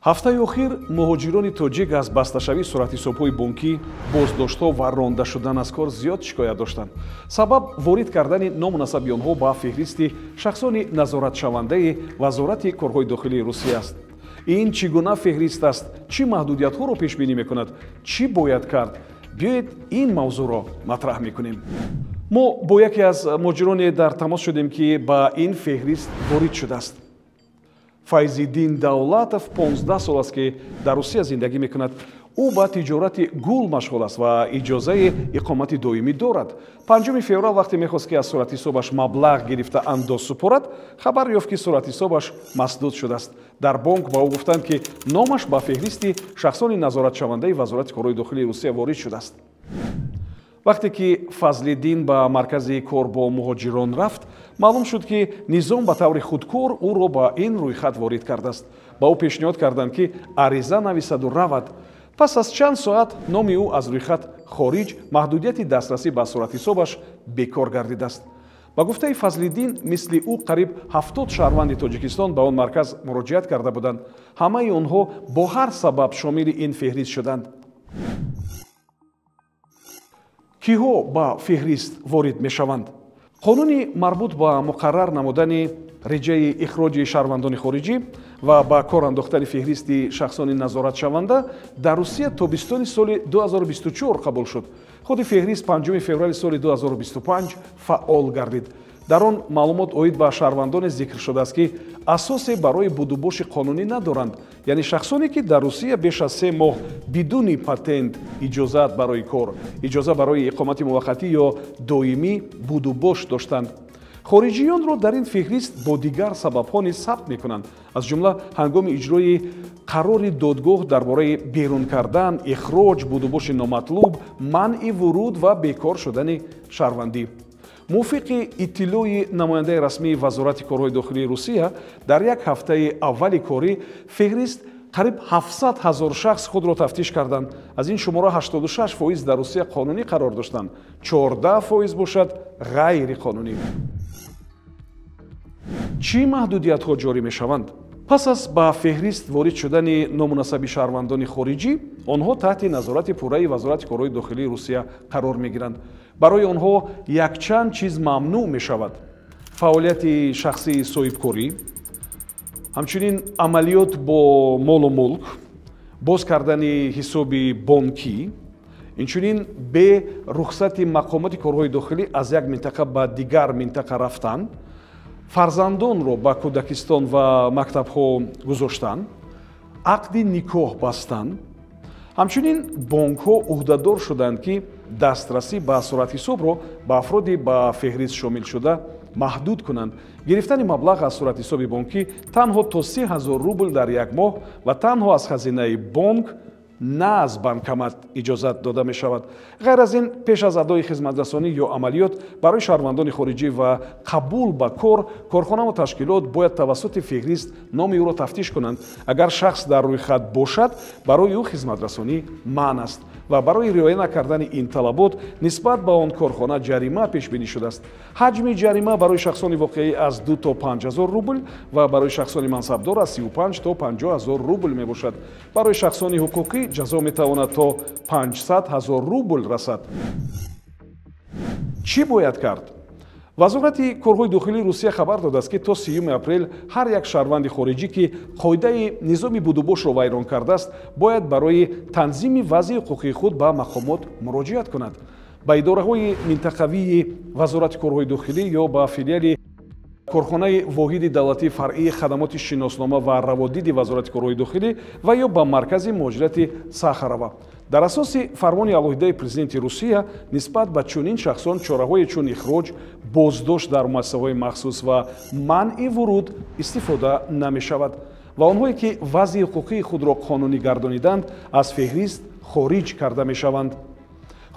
ҳафтаи охир муҳоҷирони тоҷик аз басташавии суръатҳисобҳои бонкӣ, боздоштҳо ва ронда шудан аз кор зиёд шикоят доштанд. Сабаб ворид кардани ному насаби онҳо ба феҳристи шахсони назоратшавандаи Вазорати корҳои дохилии Русия аст. ин чӣ гуна феҳрист аст? Чӣ маҳдудиятҳоро пешбинӣ мекунад? Чӣ бояд кард? биёед ин мавзӯъро матраҳ мекунем. мо бо яке аз муҳоҷироне дар тамос шудем, ки ба ин феҳрист ворид шудааст. Файзиддин Давлатов 15 сол аст, ки дар Русия зиндагӣ мекунад. ӯ ба тиҷорати гул машғул аст ва иҷозаи иқомати доимӣ дорад. 5 феврал вақте мехост, ки аз суръатҳисобаш маблағ гирифта андоз супорад, хабар ёфт, ки суръатҳисобаш масдуд шудааст. Дар бонк ба ӯ гуфтанд, ки номаш ба феҳристи шахсони назоратшавандаи Вазорати корҳои дохилии Русия ворид шудааст. вақте ки Фазлиддин ба маркази кор бо муҳоҷирон рафт, маълум шуд, ки низом ба таври худкор ӯро ба ин рӯйхат ворид кардааст. ба ӯ пешниҳод карданд, ки ариза нависаду равад. пас аз чанд соат номи ӯ аз рӯйхат хориҷ, маҳдудияти дастрасӣ ба суръатҳисобаш бекор гардидааст. ба гуфтаи Фазлиддин, мисли ӯ қариб 70 шаҳрванди Тоҷикистон ба он марказ муроҷиат карда буданд. ҳамаи онҳо бо ҳар сабаб шомили ин феҳрист шуданд. киҳо ба феҳрист ворид мешаванд? қонуни марбут ба муқаррар намудани реҷаи ихроҷи шаҳрвандони хориҷӣ ва ба кор андохтани феҳристи шахсони назоратшаванда дар Русия тобистони соли 2024 қабул шуд. худи феҳрист 5 феврали соли 2025 фаъол гардид. дар он маълумот оид ба шаҳрвандоне зикр шудааст, ки асосе барои будубоши қонунӣ надоранд, яъне шахсоне, ки дар Русия беш аз 3 моҳ бидуни патент, иҷозат барои кор, иҷоза барои иқомати муваққатӣ ё доимӣ будубош доштанд. хориҷиёнро дар ин феҳрист бо дигар сабабҳо низ сабт мекунанд, аз ҷумла ҳангоми иҷрои қарори додгоҳ дар бораи берун кардан, ихроҷ, будубоши номатлуб, манъи вуруд ва бекор шудани шаҳрвандӣ. мувофиқи иттилои намояндаи расмии Вазорати корҳои дохилии Русия, дар як ҳафтаи аввали корӣ феҳрист қариб 700 000 шахс худро тафтиш карданд. аз ин шумора 86% дар Русия қонунӣ қарор доштанд, 14% бошад ғайриқонунӣ. чӣ маҳдудиятҳо ҷорӣ мешаванд? пас аз ба феҳрист ворид шудани ному насаби шаҳрвандони хориҷӣ, онҳо таҳти назорати пурраи Вазорати корҳои дохилии Русия қарор мегиранд. барои онҳо якчанд чиз мамнӯъ мешавад. фаъолияти шахсии соҳибкорӣ, ҳамчунин амалиёт бо молу мулк, боз кардани ҳисоби бонкӣ, инчунин бе рухсати мақомоти корҳои дохилӣ аз як минтақа ба дигар минтақа рафтан, фарзандонро ба кӯдакистон ва мактабҳо гузоштан, ақди никоҳ бастан. ҳамчунин бонкҳо ӯҳдадор шуданд, ки дастрасӣ ба суръатҳисобро ба афроди ба феҳрист шомил шуда маҳдуд кунанд. гирифтани маблағ аз суръатҳисоби бонкӣ танҳо то 30 000 рубл дар як моҳ ва танҳо аз хазинаи бонк, на аз банкомат иҷозат дода мешавад. ғайр аз ин, пеш аз адои хизматрасонӣ ё амалиёт барои шаҳрвандони хориҷӣ ва қабул ба кор, корхона ва ташкилот бояд тавассути феҳрист номи ӯро тафтиш кунанд. агар шахс дар рӯйхат бошад, барои ӯ хизматрасонӣ манъ аст ва барои риоя накардани ин талабот нисбат ба он корхона ҷарима пешбинӣ шудааст. ҳаҷми ҷарима барои шахсони воқеӣ аз 2 то 5 000 рубл ва барои шахсони мансабдор аз 35 то 50 000 рубл мебошад. барои шахсони ҳуқуқӣ ҷазо метавонад то 500 000 рубл расад. чӣ бояд кард? Вазорати корҳои дохилии Русия хабар додааст, ки то 3 апрел ҳар як шаҳрванди хориҷӣ, ки қоидаи низоми будубошро вайрон кардааст, бояд барои танзими вазъи ҳуқуқии худ ба мақомот муроҷиат кунад. ба идораҳои минтақавии Вазорати корҳои дохилӣ ё ба филиали корхонаи воҳиди давлатии фаръии хадамоти шиноснома ва раводиди Вазорати корҳои дохилӣ ва ё ба маркази муҳоҷирати Сахарова. дар асоси фармони алоҳидаи президенти Русия нисбат ба чунин шахсон чораҳое чун ихроҷ, боздошт дар муассисаҳои махсус ва манъи вуруд истифода намешавад ва онҳое, ки вазъи ҳуқуқии худро қонунӣ гардониданд, аз феҳрист хориҷ карда мешаванд.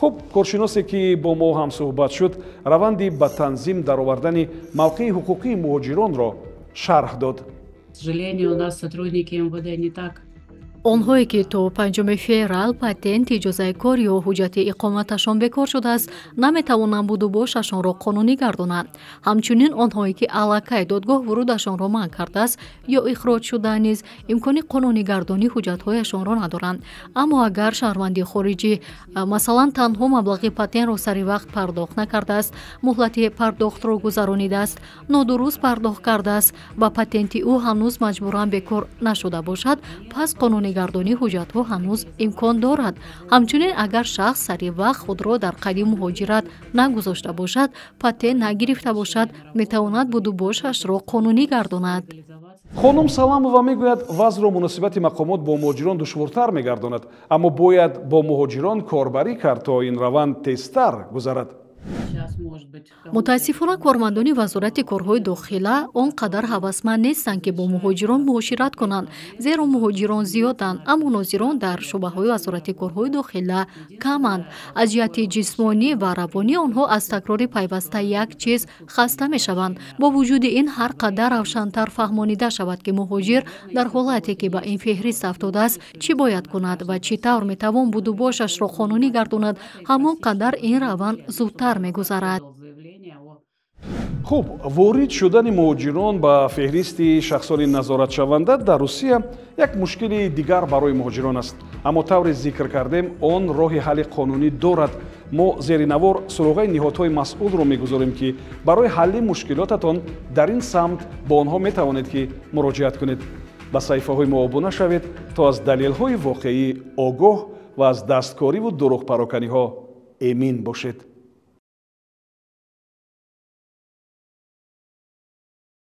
хуб, коршиносе, ки бо мо ҳамсӯҳбат шуд, раванди ба танзим даровардани мавқеи ҳуқуқии муҳоҷиронро шарҳ дод. К сожалению, у нас сотрудники МВД не так онҳое ки то 5 феврал патенти иҷозаи кор ё ҳуҷҷати иқоматашон бекор шудааст наметавонанд буду бошашонро қонунӣ гардонанд. ҳамчунин онҳое ки аллакай додгоҳ вурудашонро манъ кардааст ё ихроҷ шудаа низ имкони қонунигардонӣ ҳуҷҷатҳояшонро надоранд. аммо агар шаҳрванди хориҷӣ масалан танҳо маблағи патентро сари вақт пардохт накардааст, муҳлати пардохтро гузаронидааст, нодуруст пардохт кардааст, ба патенти ӯ ҳанӯз маҷбуран бекор нашуда бошад, пас қонунигардонии ҳуҷҷатҳо ҳанӯз имкон дорад. ҳамчунин агар шахс сари вақт худро дар қайди муҳоҷират нагузошта бошад, патент нагирифта бошад, метавонад буду бошашро қонунӣ гардонад. хонум Саламова мегӯяд вазъро муносибати мақомот бо муҳоҷирон душвортар мегардонад, аммо бояд бо муҳоҷирон корбарӣ кард, то ин раванд тезтар гузарад. мутаассифона кормандони вазорати корҳои дохила он қадар ҳавасманд нестанд ки бо муҳоҷирон муошират конанд, зеро муҳоҷирон зиёданд, аммо нозирон дар шуъбаҳои вазорати корҳои дохила каманд. аз ҷиҳати ҷисмонӣ ва равонӣ онҳо аз такрори пайваста як чиз хаста мешаванд. бо вуҷуди ин ҳар қадар равшантар фаҳмонида шавад ки муҳоҷир дар ҳолате ки ба ин феҳрист афтодааст чӣ бояд кунад ва чӣ тавр метавон буду бошашро қонунӣ гардонад, ҳамон қадар ин раванд зудтар мегузарад. хуб, ворид шудани муҳоҷирон ба феҳристи шахсони назоратшаванда дар Русия як мушкили дигар барои муҳоҷирон аст. аммо тавре зикр кардем, он роҳи ҳалли қонунӣ дорад. мо зери навор суроғаи ниҳодҳои масъулро мегузорем ки барои ҳалли мушкилотатон дар ин самт бо онҳо метавонед ки муроҷиат кунед. ба саҳифаҳои мо обуна шавед то аз далелҳои воқеӣ огоҳ ва аз дасткориву дурӯғпароканиҳо эмин бошед.